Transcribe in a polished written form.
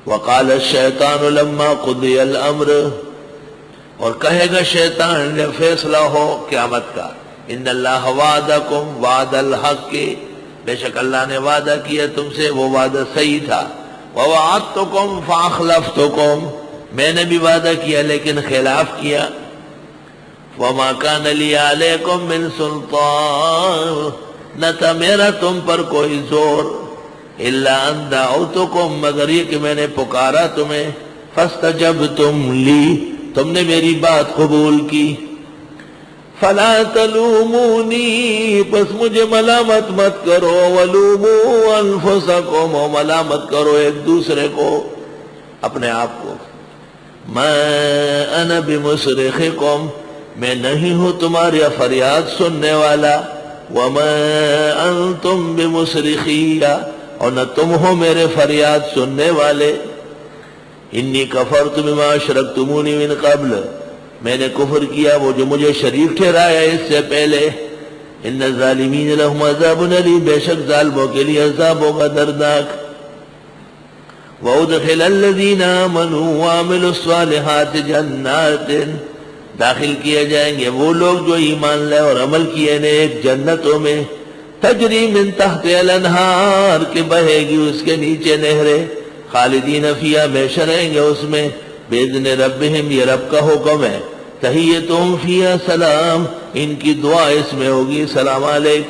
وقال الشیطان لما قضی الامر، اور کہے گا شیطان جب فیصلہ ہو قیامت کا، ان اللہ وعدکم وعد الحق، بے شک اللہ نے وعدہ کیا تم سے، وہ وعدہ صحیح تھا، ووعدتکم فاخلفتکم، میں نے بھی وعدہ کیا لیکن خلاف کیا، وما کان لی علیکم من سلطان، نہ تھا میرا تم پر کوئی زور، الا ان دعوتکم، مگر یہ کہ میں نے پکارا تمہیں، فاستجبتم لی، تم نے میری بات قبول کی، فلا تلومونی، پس مجھے ملامت مت کرو، ولوموا انفسکم، و ملامت کرو ایک دوسرے کو، اپنے آپ کو، ما انا بمصرخکم، میں نہیں ہوں تمہاری فریاد سننے والا، وما انتم بمصرخی، اور نہ تم ہو میرے فریاد سننے والے، انی کفرت بما اشرکتمونی من قبل، میں نے کفر کیا وہ جو مجھے شریک ٹھہرایا اس سے پہلے، ان الظالمین لهم عذاب الیم، بے شک ظالموں کے لیے عذاب ہوگا دردناک، وادخل الذین آمنوا وعملوا الصالحات جنات، داخل کیے جائیں گے وہ لوگ جو ایمان لائے اور عمل کیے نیک جنتوں میں، تجری من تحت الانہار، کہ بہے گی اس کے نیچے نہریں، خالدین فیہا، ہمیشہ رہیں گے اس میں، باذن ربہم، یہ رب کا حکم ہے، تحیتہم فیہا سلام، ان کی دعا اس میں ہوگی سلام علیک۔